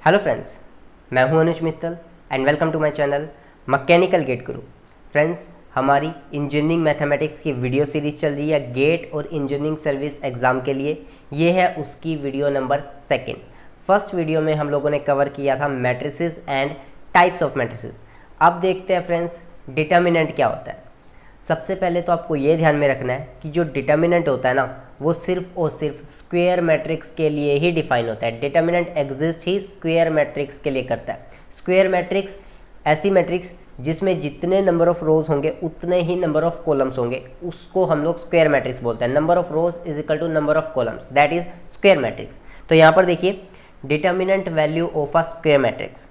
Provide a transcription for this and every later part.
Hello friends, मैं हूं Anuj Mittal and welcome to my channel mechanical GATE guru. Friends, हमारी engineering mathematics की video series चल रही है गेट और इंजीनियरिंग सर्विस एग्ज़ाम के लिए। ये है उसकी वीडियो नंबर 2। फर्स्ट वीडियो में हम लोगों ने कवर किया था matrices and types of matrices. अब देखते हैं फ्रेंड्स डिटर्मिनेंट क्या होता है। सबसे पहले तो आपको ये ध्यान में रखना है कि जो डिटर्मिनेंट होता है ना, वो सिर्फ और सिर्फ स्क्वायर मैट्रिक्स के लिए ही डिफाइन होता है। डिटर्मिनेंट एग्जिस्ट ही स्क्वायर मैट्रिक्स के लिए करता है। स्क्वायर मैट्रिक्स ऐसी मैट्रिक्स जिसमें जितने नंबर ऑफ रोज होंगे उतने ही नंबर ऑफ कॉलम्स होंगे, उसको हम लोग स्क्वायर मैट्रिक्स बोलते हैं। Number of rows is equal to number of columns, that is square matrix. तो यहाँ पर देखिए, determinant value of a square matrix,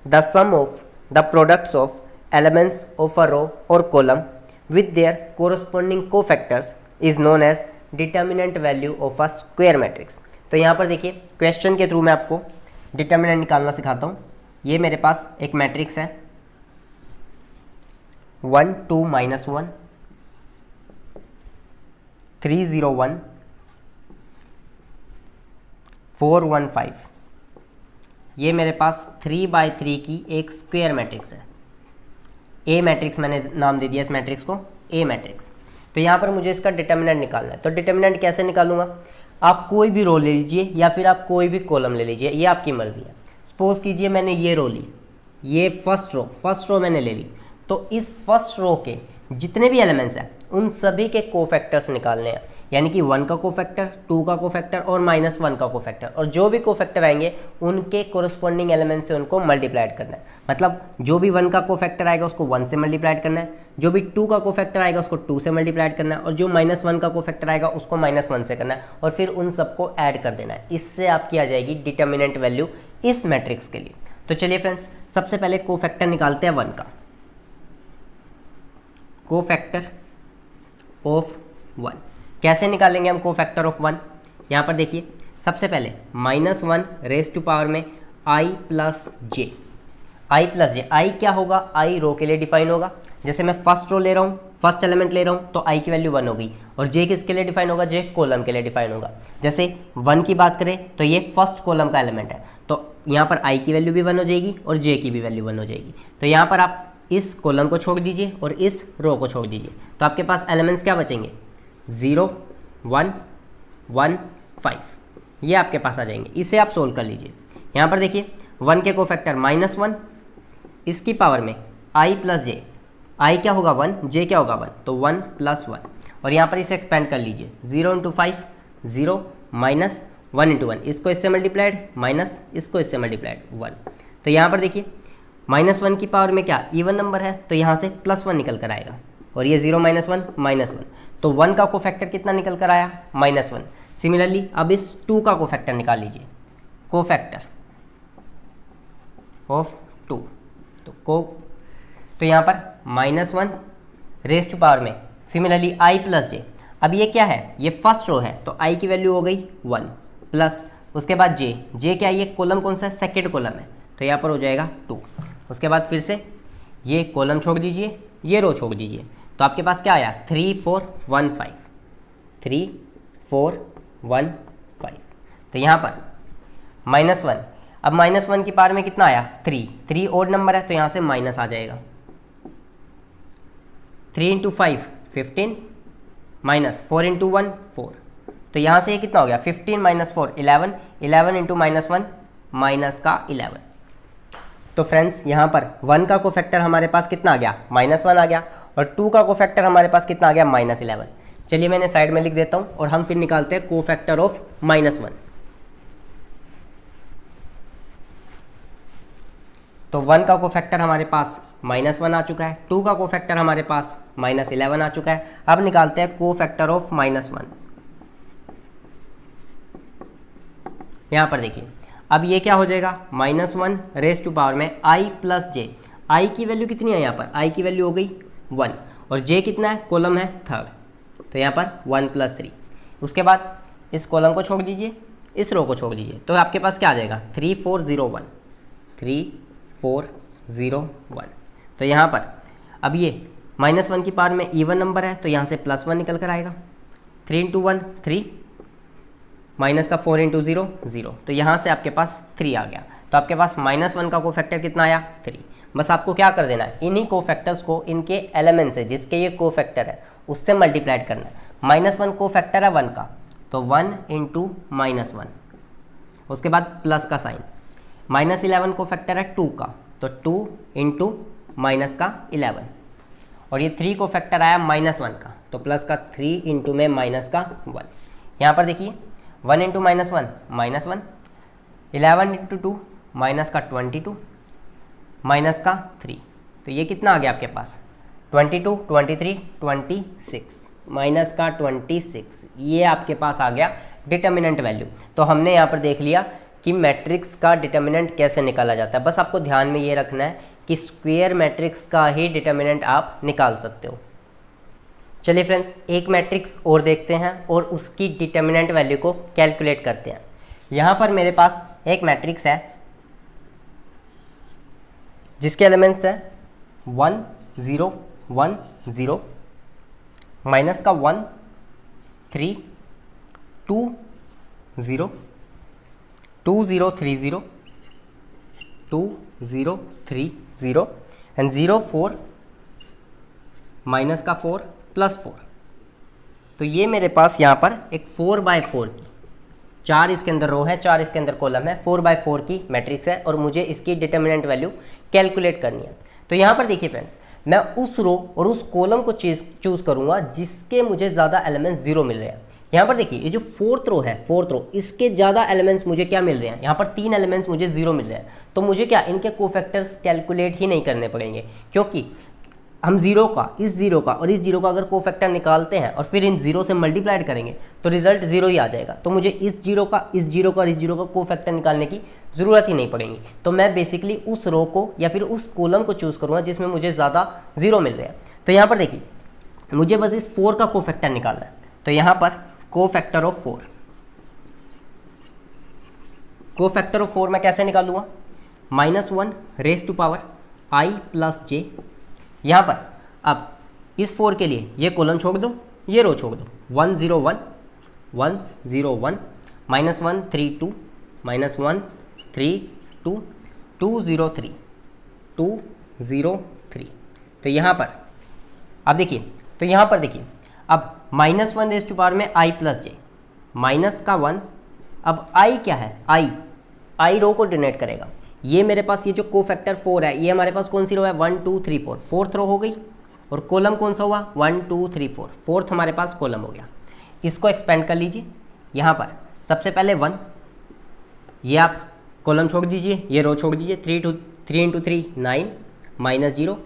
the sum of the products of elements of a row और column with their corresponding cofactors is known as determinant value of a square matrix। तो यहाँ पर देखिए, question के through मैं आपको determinant निकालना सिखाता हूँ। ये मेरे पास एक मैट्रिक्स है 1 2 -1 3 0 1 4 1 5। ये मेरे पास 3/3 की एक स्क्वायर मैट्रिक्स है। ए मैट्रिक्स मैंने नाम दे दिया इस मैट्रिक्स को, ए मैट्रिक्स। तो यहाँ पर मुझे इसका डिटर्मिनेंट निकालना है। तो डिटर्मिनेंट कैसे निकालूंगा? आप कोई भी रो ले लीजिए या फिर आप कोई भी कॉलम ले लीजिए, ये आपकी मर्जी है। सपोज कीजिए मैंने ये रो ली, ये फर्स्ट रो मैंने ले ली। तो इस फर्स्ट रो के जितने भी एलिमेंट्स हैं उन सभी के कोफैक्टर्स निकालने हैं, यानी कि 1 का कोफैक्टर, 2 का कोफैक्टर और -1 का कोफैक्टर। और जो भी कोफैक्टर आएंगे उनके कोरस्पॉन्डिंग एलिमेंट से उनको मल्टीप्लाइड करना है। मतलब जो भी 1 का कोफैक्टर आएगा उसको 1 से मल्टीप्लाइड करना है, जो भी 2 का कोफैक्टर आएगा उसको 2 से मल्टीप्लाइड करना है, और जो -1 का कोफैक्टर आएगा उसको -1 से करना है, और फिर उन सबको ऐड कर देना है। इससे आपकी आ जाएगी डिटर्मिनेंट वैल्यू इस मैट्रिक्स के लिए। तो चलिए फ्रेंड्स, सबसे पहले कोफैक्टर निकालते हैं 1 का। कोफैक्टर ऑफ 1 कैसे निकालेंगे हम? कोफैक्टर ऑफ 1 यहाँ पर देखिए, सबसे पहले -1 रेज टू पावर में i प्लस जे। आई क्या होगा? आई रो के लिए डिफाइन होगा। जैसे मैं फर्स्ट रो ले रहा हूँ, फर्स्ट एलिमेंट ले रहा हूँ, तो आई की वैल्यू 1 होगी। और जे किसके लिए डिफाइन होगा? जे कॉलम के लिए डिफाइन होगा। जैसे 1 की बात करें तो ये फर्स्ट कॉलम का एलिमेंट है, तो यहाँ पर आई की वैल्यू भी 1 हो जाएगी और जे की भी वैल्यू 1 हो जाएगी। तो यहाँ पर आप इस कॉलम को छोड़ दीजिए और इस रो को छोड़ दीजिए, तो आपके पास एलिमेंट्स क्या बचेंगे? 0 1 1 5, ये आपके पास आ जाएंगे। इसे आप सोल्व कर लीजिए। यहाँ पर देखिए, 1 के कोफैक्टर -1, इसकी पावर में i प्लस जे। आई क्या होगा? 1, जे क्या होगा? 1, तो 1 + 1। और यहाँ पर इसे एक्सपेंड कर लीजिए, 0 × 5 0 -1 × 1, इसको इससे मल्टीप्लाइड माइनस इसको इससे मल्टीप्लाइड 1। तो यहाँ पर देखिए, -1 की पावर में क्या इवन नंबर है, तो यहाँ से +1 निकल कर आएगा, और ये 0 -1 -1, तो 1 का कोफैक्टर कितना निकल कर आया? -1। सिमिलरली अब इस 2 का कोफैक्टर निकाल लीजिए, कोफैक्टर ऑफ 2। तो यहाँ पर -1 रेज टू पावर में सिमिलरली i प्लस जे। अब ये क्या है? ये फर्स्ट रो है, तो i की वैल्यू हो गई 1 प्लस उसके बाद जे क्या है? ये कॉलम कौन सा है? सेकेंड कॉलम है, तो यहाँ पर हो जाएगा 2। उसके बाद फिर से ये कॉलम छोड़ दीजिए, ये रो छोड़ दीजिए, तो आपके पास क्या आया? 3 4 1 5, 3 4 1 5। तो यहाँ पर -1, अब -1 की पावर में कितना आया? 3 ओड नंबर है, तो यहाँ से माइनस आ जाएगा। 3 × 5 15 माइनस 4 × 1 4, तो यहाँ से ये कितना हो गया? 15 - 4 11, 11 × -1 माइनस का 11। तो फ्रेंड्स, यहाँ पर 1 का कोफैक्टर हमारे पास कितना आ गया? -1 आ गया, और 2 का कोफैक्टर हमारे पास कितना आ गया? -11। चलिए मैंने साइड में लिख देता हूँ, और हम फिर निकालते हैं कोफैक्टर ऑफ -1। तो 1 का कोफैक्टर हमारे पास -1 आ चुका है, 2 का कोफैक्टर हमारे पास -11 आ चुका है। अब निकालते हैं कोफैक्टर ऑफ -1। यहाँ पर देखिए, अब ये क्या हो जाएगा? -1 रेज टू पावर में i प्लस जे। आई की वैल्यू कितनी है? यहाँ पर आई की वैल्यू हो गई 1, और जे कितना है? कॉलम है थर्ड, तो यहाँ पर 1 + 3। उसके बाद इस कॉलम को छोड़ दीजिए, इस रो को छोड़ दीजिए, तो आपके पास क्या आ जाएगा? 3 4 0 1, 3 4 0 1। तो यहाँ पर अब ये -1 की पावर में इवन नंबर है, तो यहाँ से +1 निकल कर आएगा। 3 × 1 3, माइनस का 4 इंटू 0 0, तो यहाँ से आपके पास 3 आ गया। तो आपके पास -1 का कोफैक्टर कितना आया 3। बस आपको क्या कर देना है, इन्हीं कोफैक्टर्स को इनके एलिमेंट से जिसके ये कोफैक्टर है उससे मल्टीप्लाइड करना है। -1 कोफैक्टर है 1 का, तो 1 इंटू -1, उसके बाद प्लस का साइन। -11 कोफैक्टर है 2 का, तो 2 इंटू माइनस का 11, और ये 3 कोफैक्टर आया -1 का, तो प्लस का 3 इंटू में माइनस का 1। यहाँ पर देखिए 1 इंटू -1 -1, 11 इंटू 2 माइनस का 22, माइनस का 3, तो ये कितना आ गया आपके पास 22, 23, 26, माइनस का 26, ये आपके पास आ गया डिटर्मिनेंट वैल्यू। तो हमने यहाँ पर देख लिया कि मैट्रिक्स का डिटर्मिनेंट कैसे निकाला जाता है। बस आपको ध्यान में ये रखना है कि स्क्वायर मैट्रिक्स का ही डिटर्मिनेंट आप निकाल सकते हो। चलिए फ्रेंड्स, एक मैट्रिक्स और देखते हैं और उसकी डिटर्मिनेंट वैल्यू को कैलकुलेट करते हैं। यहाँ पर मेरे पास एक मैट्रिक्स है जिसके एलिमेंट्स है 1 0 1 0, माइनस का 1 3 2 0 2 0 3 0 2 0 3 0 एंड 0 4, माइनस का 4 प्लस 4। तो ये मेरे पास यहाँ पर एक 4/4 की, 4 इसके अंदर रो है, 4 इसके अंदर कॉलम है, 4/4 की मैट्रिक्स है और मुझे इसकी डिटर्मिनेंट वैल्यू कैलकुलेट करनी है। तो यहाँ पर देखिए फ्रेंड्स, मैं उस रो और उस कॉलम को चूज करूँगा जिसके मुझे ज़्यादा एलिमेंट्स 0 मिल रहे हैं। यहाँ पर देखिए ये जो 4th रो है, 4th रो, इसके ज़्यादा एलिमेंट्स मुझे क्या मिल रहे हैं, यहाँ पर 3 एलिमेंट्स मुझे 0 मिल रहे हैं। तो मुझे क्या इनके कोफैक्टर्स कैलकुलेट ही नहीं करने पड़ेंगे, क्योंकि हम 0 का, इस 0 का और इस 0 का अगर कोफैक्टर निकालते हैं और फिर इन 0 से मल्टीप्लाइड करेंगे तो रिजल्ट 0 ही आ जाएगा। तो मुझे इस 0 का, इस 0 का और इस 0 का कोफैक्टर निकालने की ज़रूरत ही नहीं पड़ेगी। तो मैं बेसिकली उस रो को या फिर उस कॉलम को चूज़ करूँगा जिसमें मुझे ज़्यादा 0 मिल रहे हैं। तो यहाँ पर देखिए मुझे बस इस 4 का कोफैक्टर निकालना है। तो यहाँ पर कोफैक्टर ऑफ 4, कोफैक्टर ऑफ 4 मैं कैसे निकालूंगा, -1 raise to power i plus j। यहाँ पर अब इस 4 के लिए ये कॉलम छोड़ दो, ये रो छोड़ दो, 1 0 1 1 0 1, -1 3 2, -1 3 2 2 0 3 2 0 3। तो यहाँ पर अब देखिए, तो यहाँ पर देखिए अब -1 रेज़ टू पावर में i प्लस j, माइनस का 1, अब i क्या है, i रो को डिनोट करेगा। ये मेरे पास ये जो कोफैक्टर 4 है, ये हमारे पास कौन सी रो है, 1 2 3 4, 4th रो हो गई, और कॉलम कौन सा हुआ 1 2 3 4, 4th हमारे पास कॉलम हो गया। इसको एक्सपेंड कर लीजिए। यहाँ पर सबसे पहले 1, ये आप कॉलम छोड़ दीजिए, ये रो छोड़ दीजिए, 3 इंटू 3 9, -0,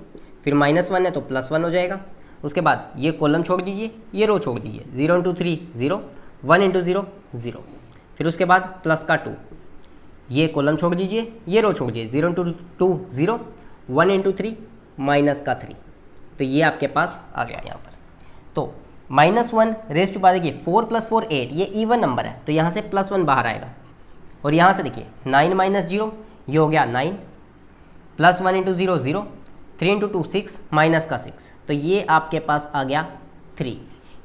फिर -1 है तो +1 हो जाएगा। उसके बाद ये कॉलम छोड़ दीजिए, ये रो छोड़ दीजिए, 0 इंटू 3 0, 1 इंटू 0 0, फिर उसके बाद प्लस का 2, ये कॉलम छोड़ दीजिए, ये रो छोड़ दीजिए, 0 इंटू 2 0, 1 इंटू 3 माइनस का 3। तो ये आपके पास आ गया यहाँ पर। तो -1 रेज़ टू पावर, देखिए 4 + 4 8, ये इवन नंबर है तो यहाँ से +1 बाहर आएगा। और यहाँ से देखिए 9 - 0, ये हो गया 9, +1 इंटू 0 0, 3 इंटू 2 6, माइनस का 6। तो ये आपके पास आ गया 3।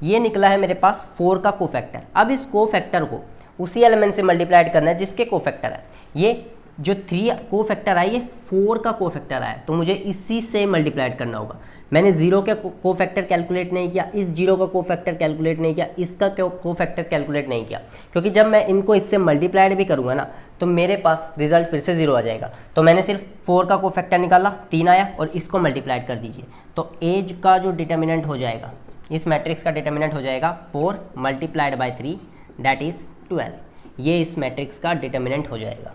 ये निकला है मेरे पास 4 का कोफैक्टर। अब इस कोफैक्टर को उसी एलिमेंट से मल्टीप्लाइड करना है जिसके कोफैक्टर है। ये जो 3 कोफैक्टर आया, ये 4 का कोफैक्टर आया, तो मुझे इसी से मल्टीप्लाइड करना होगा। मैंने 0 का कोफैक्टर कैलकुलेट नहीं किया, इस 0 का कोफैक्टर कैलकुलेट नहीं किया, इसका कोफैक्टर कैलकुलेट नहीं किया, क्योंकि जब मैं इनको इससे मल्टीप्लाइड भी करूँगा ना तो मेरे पास रिजल्ट फिर से 0 आ जाएगा। तो मैंने सिर्फ 4 का कोफैक्टर निकाला, 3 आया, और इसको मल्टीप्लाइड कर दीजिए। तो एज का जो डिटर्मिनेंट हो जाएगा, इस मैट्रिक्स का डिटर्मिनेंट हो जाएगा 4 × 3 दैट इज़ 12। ये इस मैट्रिक्स का डिटर्मिनेंट हो जाएगा।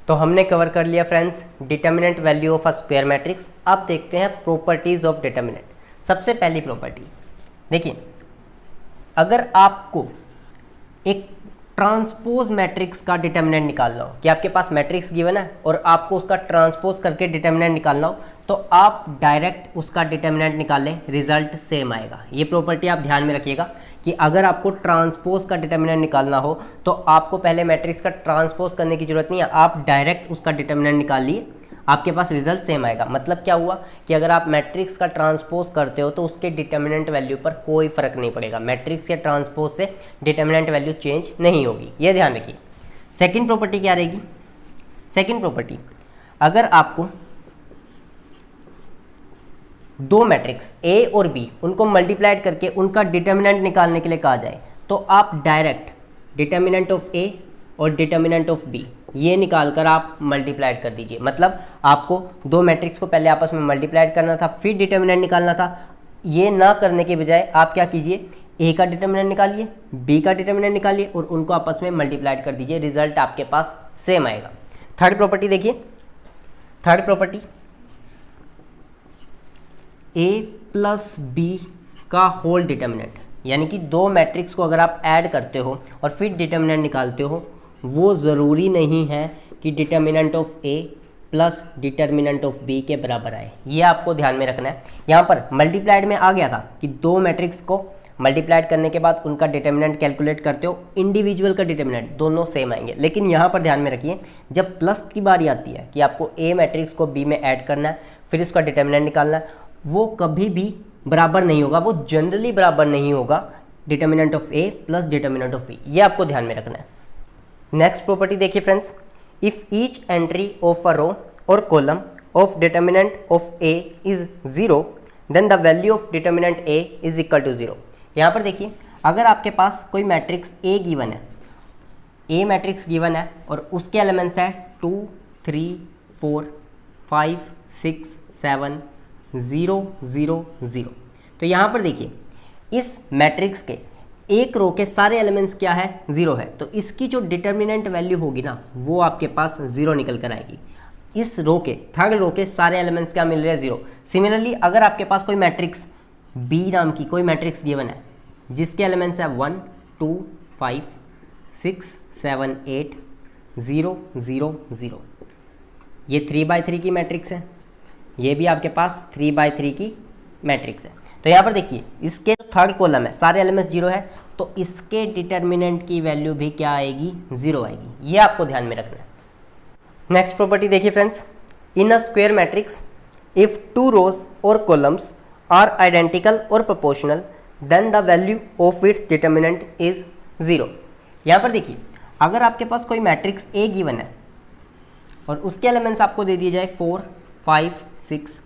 तो हमने कवर कर लिया friends determinant value of a square matrix. अब देखते हैं प्रॉपर्टीज़ ऑफ डिटर्मिनेंट। सबसे पहली प्रॉपर्टी देखिए, अगर आपको एक ट्रांसपोज मैट्रिक्स का डिटर्मिनेंट निकालना हो, कि आपके पास मैट्रिक्स गिवन है और आपको उसका ट्रांसपोज करके डिटर्मिनेंट निकालना हो, तो आप डायरेक्ट उसका डिटर्मिनेंट निकाल लें, रिजल्ट सेम आएगा। ये प्रॉपर्टी आप ध्यान में रखिएगा कि अगर आपको ट्रांसपोज का डिटर्मिनेंट निकालना हो तो आपको पहले मैट्रिक्स का ट्रांसपोज करने की जरूरत नहीं है, आप डायरेक्ट उसका डिटर्मिनेंट निकाल लिए, आपके पास रिजल्ट सेम आएगा। मतलब क्या हुआ कि अगर आप मैट्रिक्स का ट्रांसपोज करते हो तो उसके डिटर्मिनेंट वैल्यू पर कोई फर्क नहीं पड़ेगा, मैट्रिक्स के ट्रांसपोज से डिटर्मिनेंट वैल्यू चेंज नहीं होगी, ये ध्यान रखिए। सेकंड प्रॉपर्टी क्या रहेगी? सेकंड प्रॉपर्टी, अगर आपको दो मैट्रिक्स ए और बी उनको मल्टीप्लाइड करके उनका डिटर्मिनेंट निकालने के लिए कहा जाए तो आप डायरेक्ट डिटर्मिनेंट ऑफ ए और डिटर्मिनेंट ऑफ बी ये निकाल कर आप मल्टीप्लाइड कर दीजिए। मतलब आपको दो मैट्रिक्स को पहले आपस में मल्टीप्लाइड करना था, फिर डिटर्मिनेंट निकालना था। ये ना करने के बजाय आप क्या कीजिए, ए का डिटर्मिनेंट निकालिए, बी का डिटर्मिनेंट निकालिए और उनको आपस में मल्टीप्लाइड कर दीजिए, रिजल्ट आपके पास सेम आएगा। थर्ड प्रॉपर्टी देखिए, थर्ड प्रॉपर्टी, ए प्लस बी का होल डिटर्मिनेंट, यानी कि दो मैट्रिक्स को अगर आप ऐड करते हो और फिर डिटर्मिनेंट निकालते हो, वो ज़रूरी नहीं है कि determinant of A plus determinant of B के बराबर आए, ये आपको ध्यान में रखना है। यहाँ पर मल्टीप्लाइड में आ गया था कि दो मैट्रिक्स को मल्टीप्लाइड करने के बाद उनका डिटर्मिनेंट कैलकुलेट करते हो, इंडिविजुअल का डिटर्मिनेंट दोनों सेम आएंगे। लेकिन यहाँ पर ध्यान में रखिए, जब प्लस की बारी आती है कि आपको ए मैट्रिक्स को बी में ऐड करना है फिर इसका डिटर्मिनेंट निकालना है, वो कभी भी बराबर नहीं होगा, वो जनरली बराबर नहीं होगा determinant of A plus determinant of B, ये आपको ध्यान में रखना है। नेक्स्ट प्रॉपर्टी देखिए friends, if each entry of a row और column of determinant of A is 0 then the value of determinant A is equal to 0। यहाँ पर देखिए, अगर आपके पास कोई मैट्रिक्स ए गिवन है, ए मैट्रिक्स गिवन है और उसके एलिमेंट्स है 2 3 4 5 6 7 0 0 0, तो यहाँ पर देखिए इस मैट्रिक्स के एक रो के सारे एलिमेंट्स क्या है, 0 है, तो इसकी जो डिटर्मिनेंट वैल्यू होगी ना वो आपके पास 0 निकल कर आएगी। इस रो के, थर्ड रो के सारे एलिमेंट्स क्या मिल रहे हैं, 0। सिमिलरली अगर आपके पास कोई मैट्रिक्स बी नाम की कोई मैट्रिक्स गिवन है जिसके एलिमेंट्स है 1 2 5 6 7 8 0 0 0, ये 3x3 की मैट्रिक्स है, ये भी आपके पास 3x3 की मैट्रिक्स है। तो यहाँ पर देखिए इसके थर्ड कॉलम है सारे एलिमेंट्स 0 है, तो इसके डिटर्मिनेंट की वैल्यू भी क्या आएगी, 0 आएगी, ये आपको ध्यान में रखना है। नेक्स्ट प्रॉपर्टी देखिए friends, in a square matrix if 2 rows और कॉलम्स आर आइडेंटिकल और proportional then the value of its determinant is 0। यहाँ पर देखिए अगर आपके पास कोई मैट्रिक्स ए गिवन है और उसके एलिमेंट्स आपको दे दिए जाए 4 5 6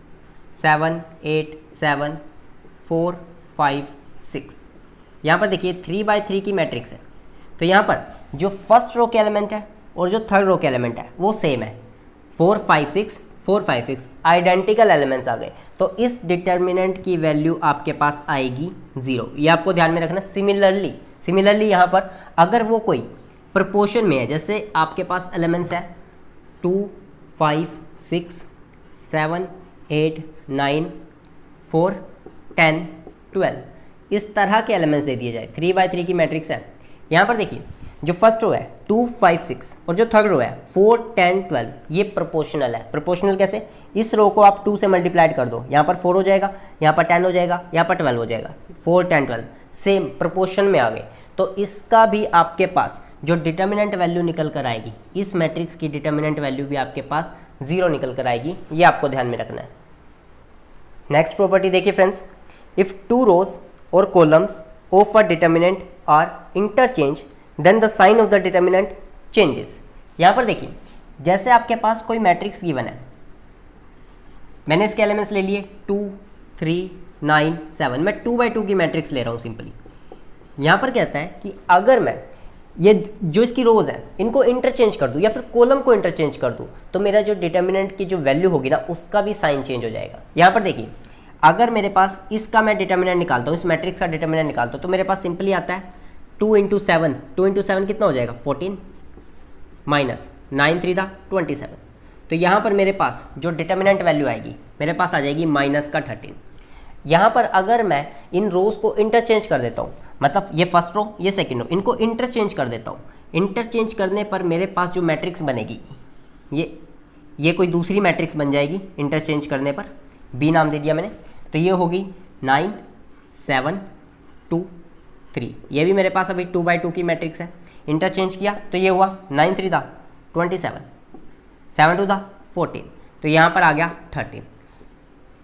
7 8 7 4 5 6, यहाँ पर देखिए 3x3 की मैट्रिक्स है, तो यहाँ पर जो फर्स्ट रो के एलिमेंट है और जो थर्ड रो के एलिमेंट है वो सेम है, 4 5 6 4 5 6 आइडेंटिकल एलिमेंट्स आ गए, तो इस डिटर्मिनेंट की वैल्यू आपके पास आएगी 0, ये आपको ध्यान में रखना। सिमिलरली यहाँ पर अगर वो कोई प्रोपोर्शन में है, जैसे आपके पास एलिमेंट्स है 2 5 6 7 8 9 4 10 12, इस तरह के एलिमेंट्स दे दिए जाए, 3x3 की मैट्रिक्स है। यहाँ पर देखिए जो फर्स्ट रो है 2 5 6 और जो थर्ड रो है 4 10 12, ये प्रोपोर्शनल है। प्रोपोर्शनल कैसे, इस रो को आप 2 से मल्टीप्लाइड कर दो, यहाँ पर 4 हो जाएगा, यहाँ पर 10 हो जाएगा, यहाँ पर 12 हो जाएगा, 4 10 12 सेम प्रोपोर्शन में आ गए, तो इसका भी आपके पास जो डिटर्मिनेंट वैल्यू निकल कर आएगी, इस मैट्रिक्स की डिटर्मिनेंट वैल्यू भी आपके पास 0 निकल कर आएगी, ये आपको ध्यान में रखना है। नेक्स्ट प्रॉपर्टी देखिए फ्रेंड्स, इफ 2 रोज और columns of a determinant are interchange then the sign of the determinant changes. यहाँ पर देखिए जैसे आपके पास कोई मैट्रिक्स गिवन है, मैंने इसके एलिमेंट्स ले लिए 2 3 9 7, मैं 2x2 की मैट्रिक्स ले रहा हूँ सिंपली। यहाँ पर कहता है कि अगर मैं ये जो इसकी रोज है इनको इंटरचेंज कर दूँ या फिर कॉलम को इंटरचेंज कर दूँ, तो मेरा जो डिटर्मिनेंट की जो वैल्यू होगी ना उसका भी साइन चेंज हो जाएगा। यहाँ पर देखिए अगर मेरे पास इसका मैं डिटर्मिनेंट निकालता हूँ, इस मैट्रिक्स का डिटर्मिनेंट निकालता हूँ, तो मेरे पास सिंपली आता है 2 × 7, 2 × 7 कितना हो जाएगा 14 माइनस 9 3 27, तो यहाँ पर मेरे पास जो डिटर्मिनेंट वैल्यू आएगी मेरे पास आ जाएगी -13। यहाँ पर अगर मैं इन रोज को इंटरचेंज कर देता हूँ, मतलब ये फर्स्ट रो ये सेकंड रो, इनको इंटरचेंज कर देता हूँ, इंटरचेंज करने पर मेरे पास जो मैट्रिक्स बनेगी ये कोई दूसरी मैट्रिक्स बन जाएगी इंटरचेंज करने पर, बी नाम दे दिया मैंने, तो ये होगी 9 7 2 3, ये भी मेरे पास अभी 2x2 की मैट्रिक्स है, इंटरचेंज किया तो ये हुआ 9 3 27 7 2 14, तो यहाँ पर आ गया 13।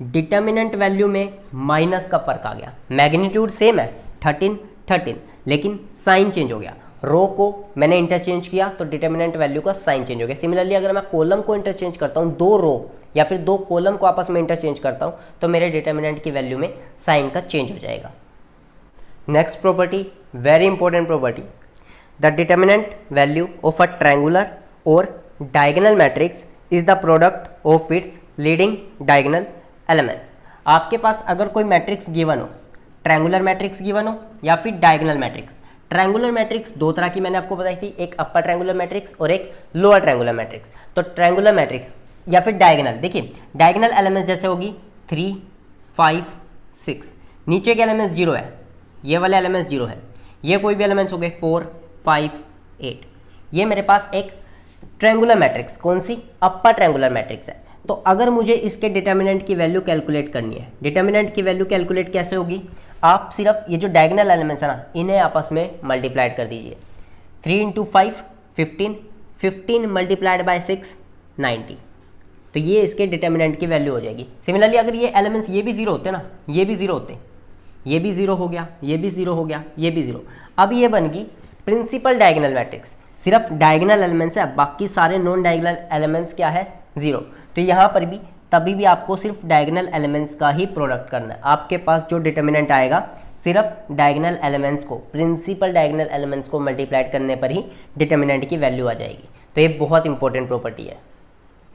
डिटर्मिनेंट वैल्यू में माइनस का फर्क आ गया, मैग्नीट्यूड सेम है 13 13, लेकिन साइन चेंज हो गया। रो को मैंने इंटरचेंज किया तो डिटर्मिनेंट वैल्यू का साइन चेंज हो गया। सिमिलरली अगर मैं कॉलम को इंटरचेंज करता हूँ, दो रो या फिर दो कॉलम को आपस में इंटरचेंज करता हूँ, तो मेरे डिटर्मिनेंट की वैल्यू में साइन का चेंज हो जाएगा। Next property, very important property, the determinant value of a triangular और diagonal matrix is the product of its leading diagonal elements. आपके पास अगर कोई मैट्रिक्स गिवन हो, ट्रायंगुलर मैट्रिक्स गिवन हो या फिर डायगोनल मैट्रिक्स। ट्रायंगुलर मैट्रिक्स दो तरह की मैंने आपको बताई थी, एक अपर ट्रायंगुलर मैट्रिक्स और एक लोअर ट्रायंगुलर मैट्रिक्स। तो ट्रायंगुलर मैट्रिक्स या फिर डायगोनल, देखिए डायगोनल एलिमेंट्स जैसे होगी 3 5 6, नीचे के एलिमेंट्स 0 है, ये वाले एलिमेंट्स 0 है, ये कोई भी एलिमेंट्स हो गए 4 5 8। ये मेरे पास एक ट्रायंगुलर मैट्रिक्स, कौन सी, अपर ट्रायंगुलर मैट्रिक्स है। तो अगर मुझे इसके डिटर्मिनेंट की वैल्यू कैलकुलेट करनी है, डिटर्मिनेंट की वैल्यू कैलकुलेट कैसे होगी, आप सिर्फ ये जो डायगोनल एलिमेंट्स है ना, इन्हें आपस में मल्टीप्लाइड कर दीजिए। 3 × 5 15, 15 मल्टीप्लाइड बाय 6 90, तो ये इसके डिटर्मिनेंट की वैल्यू हो जाएगी। सिमिलरली अगर ये एलिमेंट्स ये भी 0 होते ना, ये भी 0 होते, ये भी 0 हो गया, ये भी 0 हो गया, ये भी 0, अब ये बन गई प्रिंसिपल डायगोनल मैट्रिक्स। सिर्फ डायगोनल एलिमेंट्स है, बाकी सारे नॉन डायगोनल एलिमेंट्स क्या है, 0। तो यहाँ पर भी तभी भी आपको सिर्फ डायगोनल एलिमेंट्स का ही प्रोडक्ट करना है। आपके पास जो डिटर्मिनेंट आएगा सिर्फ डायगोनल एलिमेंट्स को, प्रिंसिपल डायगोनल एलिमेंट्स को मल्टीप्लाइड करने पर ही डिटर्मिनेंट की वैल्यू आ जाएगी। तो ये बहुत इंपॉर्टेंट प्रॉपर्टी है।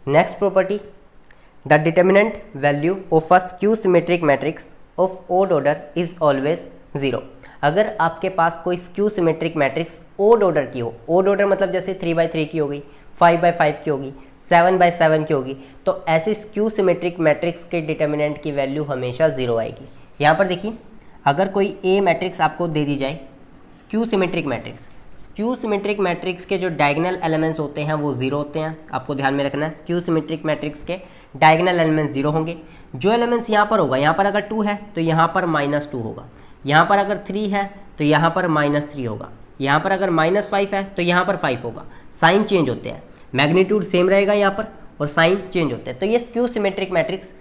Next property, the determinant value of a skew symmetric matrix of odd order is always 0। अगर आपके पास कोई skew symmetric matrix odd order की हो, ओड ऑर्डर मतलब जैसे 3/3 की हो गई, 5/5 की होगी, 7/7 की होगी, तो ऐसे स्क्यू सिमेट्रिक मैट्रिक्स के डिटर्मिनेंट की वैल्यू हमेशा 0 आएगी। यहाँ पर देखिए, अगर कोई ए मैट्रिक्स आपको दे दी जाए, skew symmetric matrix, skew symmetric matrix के जो डायगोनल एलिमेंट्स होते हैं वो 0 होते हैं, आपको ध्यान में रखना है। स्क्यू सिमेट्रिक मैट्रिक्स के डायगोनल एलिमेंट्स 0 होंगे। जो एलिमेंट्स यहाँ पर होगा, यहाँ पर अगर 2 है तो यहाँ पर -2 होगा, यहाँ पर अगर 3 है तो यहाँ पर -3 होगा, यहाँ पर अगर -5 है तो यहाँ पर 5 होगा। साइन चेंज होते हैं, मैग्नीट्यूड सेम रहेगा यहाँ पर और साइन चेंज होते हैं। तो ये स्क्यू सिमेट्रिक मैट्रिक्स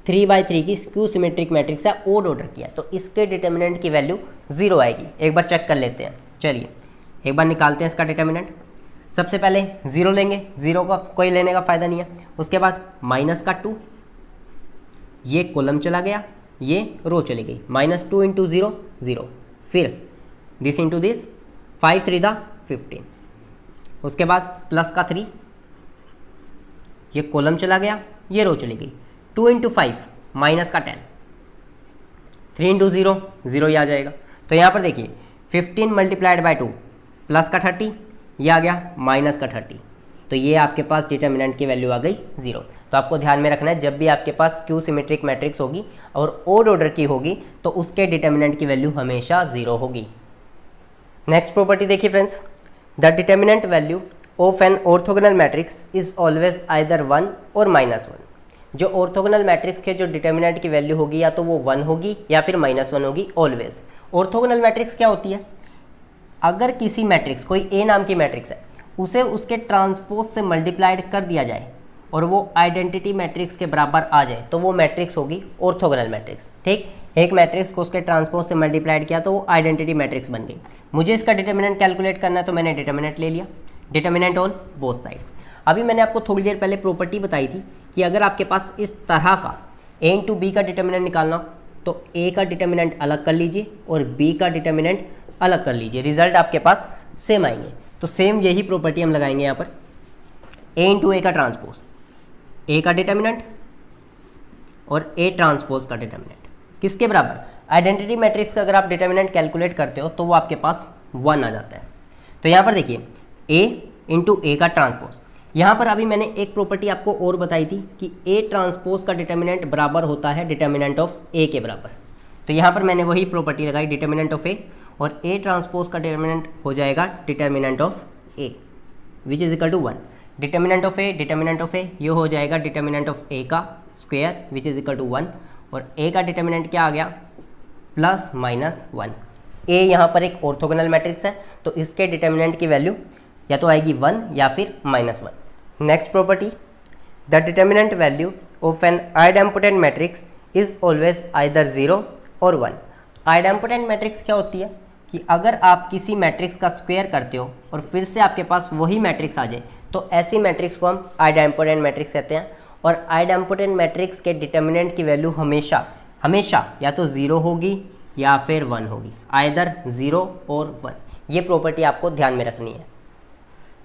3/3 की स्क्यू सिमेट्रिक मैट्रिक्स है, ओड ऑर्डर की है, तो इसके डिटर्मिनेंट की वैल्यू 0 आएगी। एक बार चेक कर लेते हैं, चलिए एक बार निकालते हैं इसका डिटर्मिनेंट। सबसे पहले 0 लेंगे, 0 का कोई लेने का फ़ायदा नहीं है। उसके बाद -2, ये कॉलम चला गया, ये रो चली गई, -2 × 0 0, फिर दिस इंटू दिस, 5 3 दा 15, उसके बाद +3, ये कॉलम चला गया, ये रो चली गई, 2 × 5 -10, 3 × 0 0 ही आ जाएगा। तो यहाँ पर देखिए 15 मल्टीप्लाइड बाय 2 +30, ये आ गया -30, तो ये आपके पास डिटर्मिनेंट की वैल्यू आ गई 0। तो आपको ध्यान में रखना है, जब भी आपके पास स्क्यू सिमेट्रिक मैट्रिक्स होगी और ओड ऑर्डर की होगी तो उसके डिटर्मिनेंट की वैल्यू हमेशा 0 होगी। नेक्स्ट प्रॉपर्टी देखिए friends, the determinant value of an orthogonal matrix is always either 1 और -1। जो ऑर्थोगोनल मैट्रिक्स के जो डिटर्मिनेंट की वैल्यू होगी या तो वो 1 होगी या फिर -1 होगी, ऑलवेज। ऑर्थोगोनल मैट्रिक्स क्या होती है, अगर किसी मैट्रिक्स, कोई ए नाम की मैट्रिक्स है, उसे उसके ट्रांसपोज से मल्टीप्लाइड कर दिया जाए और वो आइडेंटिटी मैट्रिक्स के बराबर आ जाए तो वो मैट्रिक्स होगी ऑर्थोगोनल मैट्रिक्स। ठीक, एक मैट्रिक्स को उसके ट्रांसपोज से मल्टीप्लाइड किया तो वो आइडेंटिटी मैट्रिक्स बन गई। मुझे इसका डिटर्मिनेंट कैलकुलेट करना है तो मैंने डिटर्मिनेंट ले लिया, डिटर्मिनेंट ऑन बोथ साइड। अभी मैंने आपको थोड़ी देर पहले प्रॉपर्टी बताई थी कि अगर आपके पास इस तरह का a × b का डिटर्मिनेंट निकालना हो तो a का डिटर्मिनेंट अलग कर लीजिए और b का डिटर्मिनेंट अलग कर लीजिए, रिजल्ट आपके पास सेम आएंगे। तो सेम यही प्रॉपर्टी हम लगाएंगे यहाँ पर, a × a का ट्रांसपोज, a का डिटर्मिनेंट और a ट्रांसपोज का डिटर्मिनेंट किसके बराबर, आइडेंटिटी मैट्रिक्स का अगर आप डिटर्मिनेंट कैलकुलेट करते हो तो वो आपके पास 1 आ जाता है। तो यहाँ पर देखिए a × a का ट्रांसपोज, यहाँ पर अभी मैंने एक प्रॉपर्टी आपको और बताई थी कि a ट्रांसपोज का डिटर्मिनेंट बराबर होता है डिटर्मिनेंट ऑफ a के बराबर। तो यहाँ पर मैंने वही प्रॉपर्टी लगाई, डिटर्मिनेंट ऑफ a, और a ट्रांसपोज का डिटर्मिनेंट हो जाएगा determinant of a which is equal to 1। Determinant of a ये हो जाएगा डिटर्मिनेंट ऑफ a का square which is equal to 1, और a का डिटर्मिनेंट क्या आ गया, +-1। a यहाँ पर एक ऑर्थोगोनल मैट्रिक्स है तो इसके डिटर्मिनेंट की वैल्यू या तो आएगी 1 या फिर -1। Next property, the determinant value of an idempotent matrix is always either 0 और 1। आइडेम्पोटेंट मैट्रिक्स क्या होती है कि अगर आप किसी मैट्रिक्स का स्क्वायर करते हो और फिर से आपके पास वही मैट्रिक्स आ जाए तो ऐसी मैट्रिक्स को हम आइडेम्पोटेंट मैट्रिक्स कहते हैं। और आइडेम्पोटेंट मैट्रिक्स के डिटर्मिनेंट की वैल्यू हमेशा हमेशा या तो 0 होगी या फिर 1 होगी, आइदर 0 और 1। ये प्रॉपर्टी आपको ध्यान में रखनी है।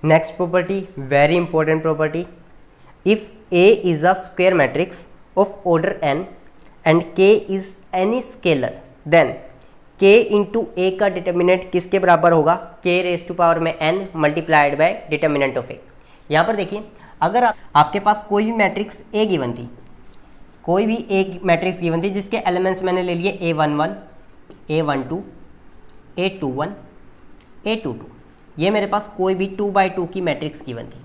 Next property, very important property, if A is a square matrix of order n and K is any scalar then K into A का डिटर्मिनेंट किसके बराबर होगा? K रेज टू पावर में n multiplied by determinant of A। यहाँ पर देखिए, अगर आपके पास कोई भी मैट्रिक्स A गिवन थी, कोई भी एक मैट्रिक्स गिवन थी जिसके एलिमेंट्स मैंने ले लिए A11, A12, A21, A22, ये मेरे पास कोई भी 2x2 की मैट्रिक्स गिवन थी।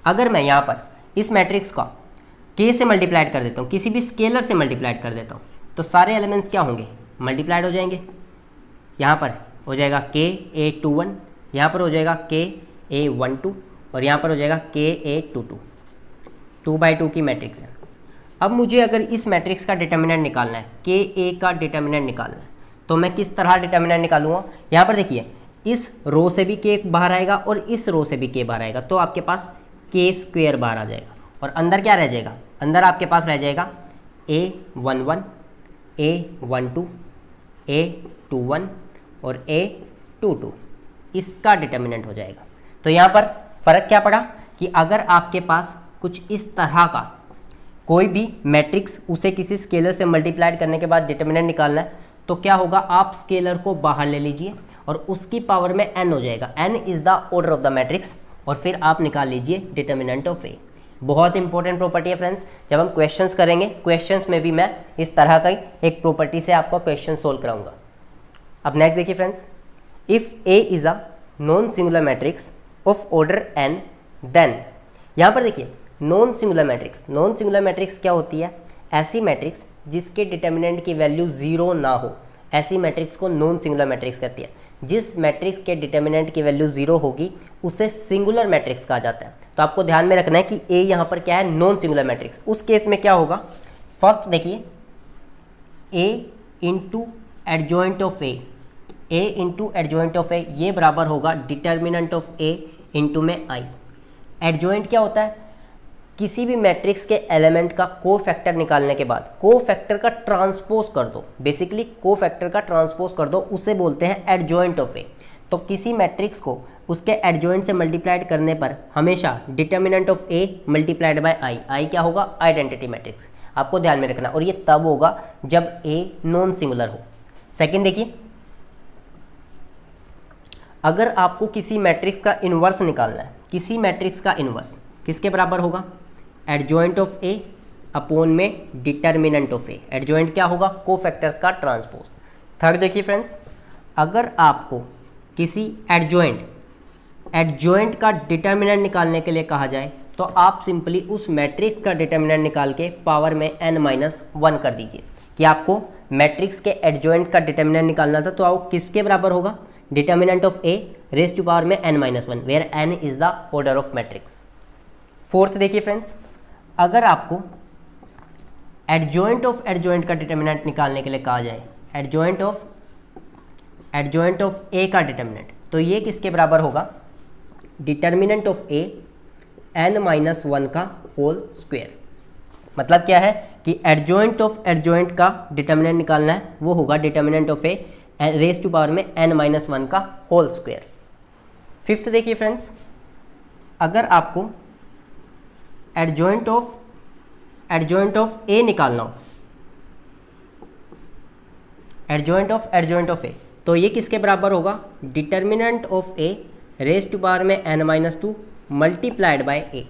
अगर मैं यहाँ पर इस मैट्रिक्स का K से मल्टीप्लाइड कर देता हूँ, किसी भी स्केलर से मल्टीप्लाइड कर देता हूँ, तो सारे एलिमेंट्स क्या होंगे? मल्टीप्लाइड हो जाएंगे। यहाँ पर हो जाएगा K A21, यहाँ पर हो जाएगा K A12 और यहाँ पर हो जाएगा K A22। 2x2 की मैट्रिक्स है। अब मुझे अगर इस मैट्रिक्स का डिटर्मिनेंट निकालना है, K A का डिटर्मिनेंट निकालना है, तो मैं किस तरह डिटर्मिनेंट निकालूंगा? यहाँ पर देखिए, इस रो से भी K बाहर आएगा और इस रो से भी K बाहर आएगा, तो आपके पास K स्क्वेयर बाहर आ जाएगा। और अंदर क्या रह जाएगा? अंदर आपके पास रह जाएगा A11, A12, A21 और A22, इसका डिटर्मिनेंट हो जाएगा। तो यहाँ पर फ़र्क क्या पड़ा कि अगर आपके पास कुछ इस तरह का कोई भी मैट्रिक्स, उसे किसी स्केलर से मल्टीप्लाइड करने के बाद डिटर्मिनेंट निकालना है, तो क्या होगा? आप स्केलर को बाहर ले लीजिए और उसकी पावर में n हो जाएगा। n is the order of the matrix और फिर आप निकाल लीजिए डिटर्मिनेंट ऑफ A। बहुत इंपॉर्टेंट प्रॉपर्टी है फ्रेंड्स। जब हम क्वेश्चंस करेंगे, क्वेश्चंस में भी मैं इस तरह का एक प्रॉपर्टी से आपको क्वेश्चन सोल्व कराऊंगा। अब नेक्स्ट देखिए friends, if A is a non singular matrix of order n then, यहाँ पर देखिए non singular matrix, non singular matrix क्या होती है? ऐसी मैट्रिक्स जिसके डिटर्मिनेंट की वैल्यू 0 ना हो, ऐसी मैट्रिक्स को नॉन सिंगुलर मैट्रिक्स कहती है। जिस मैट्रिक्स के डिटर्मिनेंट की वैल्यू 0 होगी उसे सिंगुलर मैट्रिक्स कहा जाता है। तो आपको ध्यान में रखना है कि A यहाँ पर क्या है? Non singular matrix. उस केस में क्या होगा? फर्स्ट देखिए, A into adjoint of A, A into adjoint of A, ये बराबर होगा डिटर्मिनेंट ऑफ A इंटू में I। एडजॉइंट क्या होता है? किसी भी मैट्रिक्स के एलिमेंट का को फैक्टर निकालने के बाद को फैक्टर का ट्रांसपोज कर दो, बेसिकली को फैक्टर का ट्रांसपोज कर दो, उसे बोलते हैं एडजॉइंट ऑफ ए। तो किसी मैट्रिक्स को उसके एडजॉइंट से मल्टीप्लाइड करने पर हमेशा determinant of A multiplied by I, I क्या होगा? Identity matrix. आपको ध्यान में रखना, और ये तब होगा जब ए नॉन सिंगुलर हो। सेकेंड देखिए, अगर आपको किसी मैट्रिक्स का इन्वर्स निकालना है, किसी मैट्रिक्स का इन्वर्स किसके बराबर होगा? एडजॉइंट ऑफ ए अपॉन में डिटर्मिनेंट ऑफ ए। एडजॉइंट क्या होगा? कोफैक्टर्स का ट्रांसपोज। थर्ड देखिए फ्रेंड्स, अगर आपको किसी एडजॉइंट का डिटर्मिनेंट निकालने के लिए कहा जाए तो आप सिंपली उस मैट्रिक्स का डिटर्मिनेंट निकाल के पावर में n-1 कर दीजिए। कि आपको मैट्रिक्स के एडजॉइंट का डिटर्मिनेंट निकालना था, तो आप किसके बराबर होगा? Determinant of A raise to power में n-1, where n is the order of matrix. Fourth देखिए फ्रेंड्स, अगर आपको एडजॉइंट ऑफ एडजॉइंट का डिटर्मिनेंट निकालने के लिए कहा जाए, एडजॉइंट ऑफ ए का डिटर्मिनेंट, तो ये किसके बराबर होगा? डिटर्मिनेंट ऑफ ए n-1 का होल स्क्वायर। मतलब क्या है कि एडजॉइंट ऑफ एडजॉइंट का डिटर्मिनेंट निकालना है, वो होगा determinant of A raise to power में n-1 का होल स्क्वायर। फिफ्थ देखिए फ्रेंड्स, अगर आपको एडजॉइंट ऑफ ए निकालना हो, एडजॉइंट ऑफ ए, तो ये किसके बराबर होगा? Determinant of A raise to power में n-2 मल्टीप्लाइड बाय ए।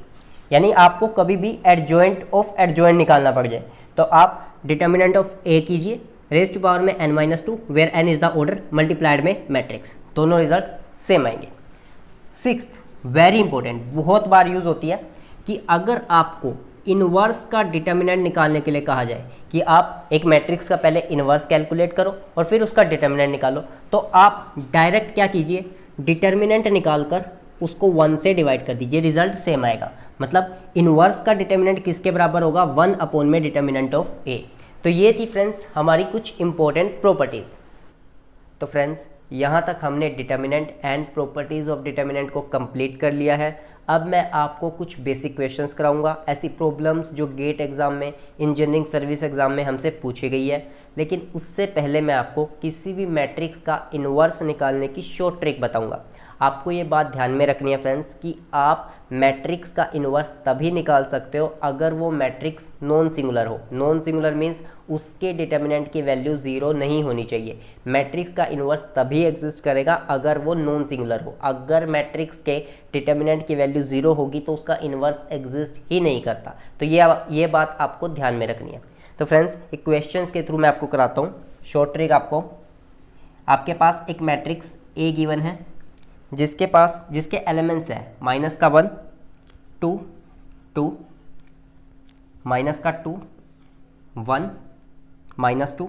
यानी आपको कभी भी एडजॉइंट ऑफ एडजॉइंट निकालना पड़ जाए तो आप डिटर्मिनेंट ऑफ ए कीजिए रेज टू पावर में n-2, where n is the order multiplied में मैट्रिक्स, दोनों रिजल्ट सेम आएंगे। सिक्स्थ, वेरी इंपॉर्टेंट, बहुत बार यूज होती है कि अगर आपको इनवर्स का डिटर्मिनेंट निकालने के लिए कहा जाए कि आप एक मैट्रिक्स का पहले इनवर्स कैलकुलेट करो और फिर उसका डिटर्मिनेंट निकालो, तो आप डायरेक्ट क्या कीजिए? डिटर्मिनेंट निकालकर उसको 1 से डिवाइड कर दीजिए, रिजल्ट सेम आएगा। मतलब इनवर्स का डिटर्मिनेंट किसके बराबर होगा, 1 अपॉन में डिटर्मिनेंट ऑफ ए। तो ये थी फ्रेंड्स हमारी कुछ इंपॉर्टेंट प्रॉपर्टीज़। तो फ्रेंड्स यहाँ तक हमने determinant and properties of determinant को कंप्लीट कर लिया है। अब मैं आपको कुछ बेसिक क्वेश्चंस कराऊंगा, ऐसी प्रॉब्लम्स जो गेट एग्ज़ाम में, इंजीनियरिंग सर्विस एग्ज़ाम में हमसे पूछी गई है। लेकिन उससे पहले मैं आपको किसी भी मैट्रिक्स का इन्वर्स निकालने की शॉर्ट ट्रिक बताऊंगा। आपको ये बात ध्यान में रखनी है फ्रेंड्स कि आप मैट्रिक्स का इन्वर्स तभी निकाल सकते हो अगर वो मैट्रिक्स नॉन सिंगुलर हो। नॉन सिंगुलर मीन्स उसके डिटर्मिनेंट की वैल्यू 0 नहीं होनी चाहिए। मैट्रिक्स का इन्वर्स तभी एग्जिस्ट करेगा अगर वो नॉन सिंगुलर हो। अगर मैट्रिक्स के डिटर्मिनेंट की वैल्यू 0 होगी तो उसका इन्वर्स एग्जिस्ट ही नहीं करता। तो ये बात आपको ध्यान में रखनी है। तो फ्रेंड्स एक क्वेश्चंस के थ्रू मैं आपको कराता हूँ शॉर्ट ट्रिक। आपके पास एक मैट्रिक्स ए गिवन है जिसके एलिमेंट्स है -1 2 2 -2 1 -2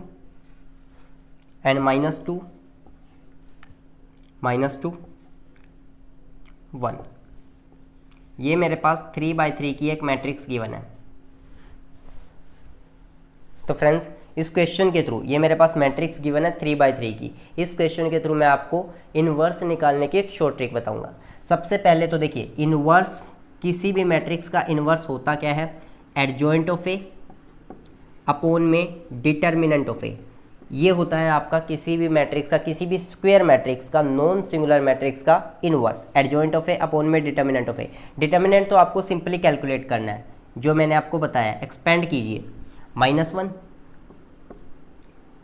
एंड -2 -2 1। ये मेरे पास 3×3 की एक मैट्रिक्स गिवन है। तो फ्रेंड्स इस क्वेश्चन के थ्रू, ये मेरे पास मैट्रिक्स गिवन है 3×3 की, इस क्वेश्चन के थ्रू मैं आपको इन्वर्स निकालने की एक शॉर्ट ट्रिक बताऊंगा। सबसे पहले तो देखिए इन्वर्स, किसी भी मैट्रिक्स का इन्वर्स होता क्या है, एडजॉइंट ऑफ ए अपॉन में डिटर्मिनेंट ऑफ ए। ये होता है आपका किसी भी मैट्रिक्स का, किसी भी स्क्वायर मैट्रिक्स का, नॉन सिंगुलर मैट्रिक्स का inverse, adjoint of A upon में डिटर्मिनेंट ऑफ ए। डिटर्मिनेंट तो आपको सिंपली कैलकुलेट करना है, जो मैंने आपको बताया। एक्सपेंड कीजिए, -1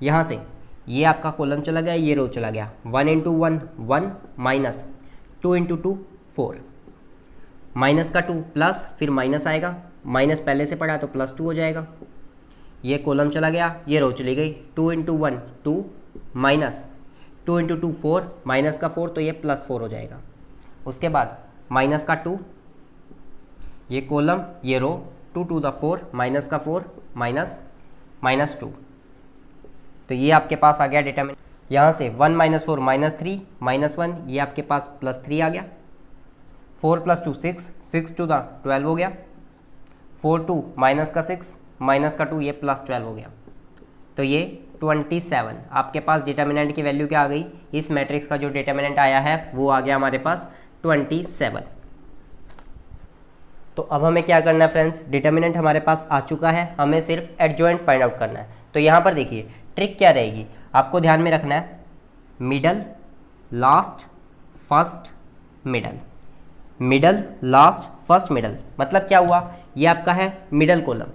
यहाँ से ये आपका कॉलम चला गया, ये रो चला गया। 1 × 1 1 माइनस 2 × 2 4, माइनस का 2 प्लस, फिर माइनस आएगा, माइनस पहले से पड़ा तो +2 हो जाएगा। ये कॉलम चला गया, ये रो चली गई। 2 × 1 2 माइनस 2 × 2 4, माइनस का 4 तो ये +4 हो जाएगा। उसके बाद माइनस का 2, ये कॉलम ये रो, 2 × 2 4, माइनस का 4 माइनस -2, तो ये आपके पास आ गया डिटर्मिनेंट। यहाँ से 1 - 4 -3 -1, ये आपके पास +3 आ गया। 4 + 2 6, 6 × 2 12 हो गया। 4 2 माइनस का 6 माइनस का 2, ये +12 हो गया। तो ये 27 आपके पास डिटर्मिनेंट की वैल्यू क्या आ गई, इस मैट्रिक्स का जो डिटर्मिनेंट आया है वो आ गया हमारे पास 27। तो अब हमें क्या करना है फ्रेंड्स, डिटर्मिनेंट हमारे पास आ चुका है, हमें सिर्फ एडजॉइंट फाइंड आउट करना है। तो यहाँ पर देखिए ट्रिक क्या रहेगी, आपको ध्यान में रखना है middle last first middle, middle last first middle. मतलब क्या हुआ, ये आपका है मिडल कॉलम,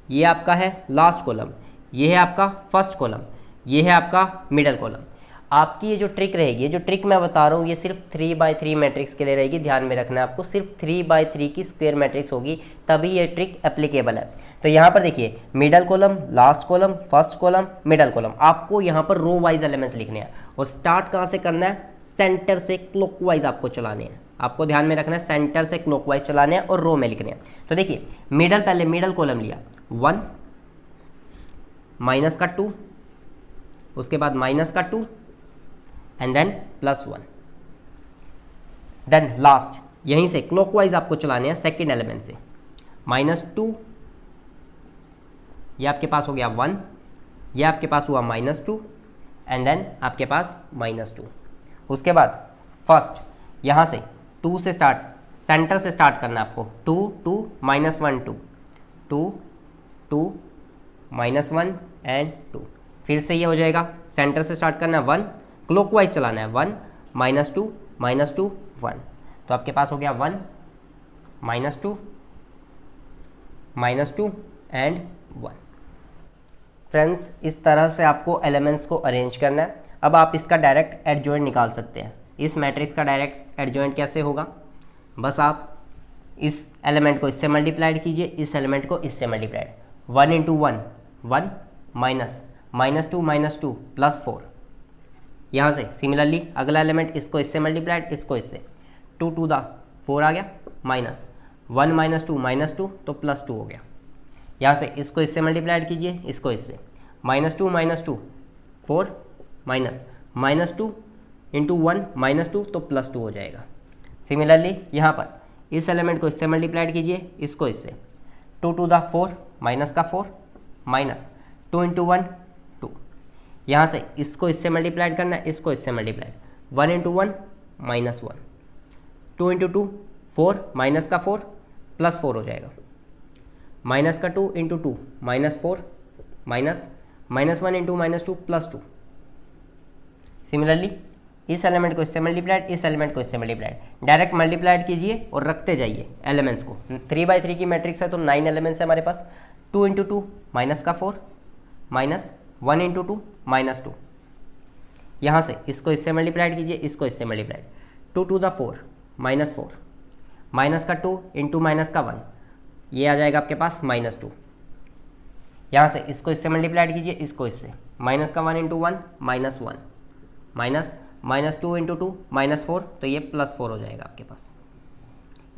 ये आपका है लास्ट कॉलम, ये है आपका फर्स्ट कॉलम, ये है आपका मिडल कॉलम। आपकी ये जो ट्रिक रहेगी, ये जो ट्रिक मैं बता रहा हूँ, ये सिर्फ 3×3 मैट्रिक्स के लिए रहेगी। ध्यान में रखना है आपको, सिर्फ 3×3 की स्क्वायर मैट्रिक्स होगी तभी ये ट्रिक एप्लीकेबल है। तो यहाँ पर देखिए middle column, last column, first column, middle column, आपको यहाँ पर रो वाइज एलिमेंट्स लिखने हैं। और स्टार्ट कहाँ से करना है, सेंटर से क्लॉकवाइज आपको चलाने हैं। आपको ध्यान में रखना है सेंटर से क्लॉकवाइज चलाने हैं और रो में लिखने हैं। तो देखिए मिडल, पहले मिडल कॉलम लिया 1 माइनस का 2, उसके बाद माइनस का 2 एंड देन +1, देन लास्ट यहीं से क्लॉकवाइज आपको चलाने हैं सेकेंड एलिमेंट से। -2, ये आपके पास हो गया 1, ये आपके पास हुआ -2 एंड देन आपके पास -2। उसके बाद फर्स्ट यहाँ से 2 से स्टार्ट, सेंटर से स्टार्ट करना है आपको। 2 2 -1 2 2 2 -1 एंड 2, फिर से ये हो जाएगा, सेंटर से स्टार्ट करना है 1, क्लॉकवाइज चलाना है 1 -2 -2 1। तो आपके पास हो गया 1 -2 -2 एंड 1। फ्रेंड्स इस तरह से आपको एलिमेंट्स को अरेंज करना है। अब आप इसका डायरेक्ट एडजॉइंट निकाल सकते हैं। इस मैट्रिक्स का डायरेक्ट एडजॉइंट कैसे होगा, बस आप इस एलिमेंट को इससे मल्टीप्लाइड कीजिए, इस एलिमेंट को इससे मल्टीप्लाइड। 1 × 1 1 माइनस -2 -2 +4। यहाँ से सिमिलरली अगला एलिमेंट, इसको इससे मल्टीप्लाइड, इसको इससे। 2 × 2 4 आ गया, माइनस 1 -2 -2 तो +2 हो गया। यहाँ से इसको इससे मल्टीप्लाइड कीजिए, इसको इससे। -2 -2 4 माइनस -2 × 1 -2 तो +2 हो जाएगा। सिमिलरली यहाँ पर इस एलिमेंट को इससे मल्टीप्लाइड कीजिए, इसको इससे, 2 to the 4 माइनस का 4 माइनस 2 into 1 2, यहाँ से इसको इससे मल्टीप्लाइड करना है, इसको इससे multiplied, 1 into 1 minus 1, 2 into 2 4 minus का 4 प्लस 4 हो जाएगा, माइनस का 2 into 2 minus 4 minus -1 into -2 plus 2। Similarly इस एलिमेंट को इससे मल्टीप्लाइड, इस एलिमेंट को इससे मल्टीप्लाइड, डायरेक्ट मल्टीप्लाइड कीजिए और रखते जाइए एलिमेंट्स को। 3/3 की मैट्रिक्स है तो 9 एलिमेंट्स है हमारे पास। 2 into 2 माइनस का 4 माइनस 1 into 2 माइनस 2, यहाँ से इसको इससे मल्टीप्लाइड कीजिए, इसको इससे multiplied, 2 to the 4 minus 4 minus का 2 इंटू माइनस का 1, ये आ जाएगा आपके पास -2, यहाँ से इसको इससे मल्टीप्लाइड कीजिए, इसको इससे, माइनस का 1 into 1 minus 1 minus -2 into 2 minus 4, तो ये +4 हो जाएगा आपके पास।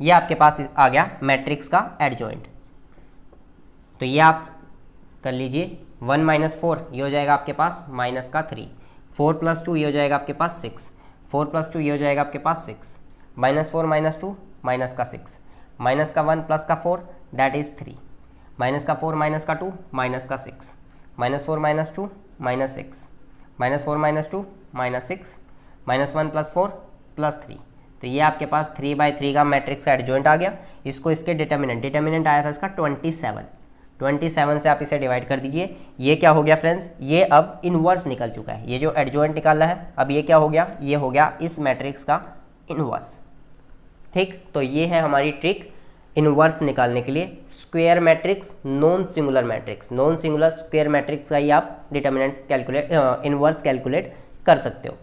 ये आपके पास आ गया मैट्रिक्स का एडजॉइंट। तो ये आप कर लीजिए, 1 - 4 ये हो जाएगा आपके पास माइनस का 3, 4 + 2 ये हो जाएगा आपके पास 6, 4 + 2 ये हो जाएगा आपके पास 6, -4 - 2 माइनस का 6, माइनस का 1 प्लस का 4 दैट इज़ 3, माइनस का 4 माइनस का 2 माइनस का 6, -4 - 2 -6, -4 - 2 -6, -1 + 4 + 3। तो ये आपके पास 3/3 का मैट्रिक्स का एडजॉइंट आ गया। इसको इसके डिटर्मिनेंट आया था इसका 27 से आप इसे डिवाइड कर दीजिए। ये क्या हो गया फ्रेंड्स, ये अब इनवर्स निकल चुका है। ये जो एडजॉइंट निकालना है अब ये क्या हो गया, ये हो गया इस मैट्रिक्स का इनवर्स। ठीक, तो ये है हमारी ट्रिक इनवर्स निकालने के लिए। Square matrix, non singular matrix, non singular square matrix का ही आप डिटर्मिनेंट कैलकुलेट इनवर्स कैलकुलेट कर सकते हो।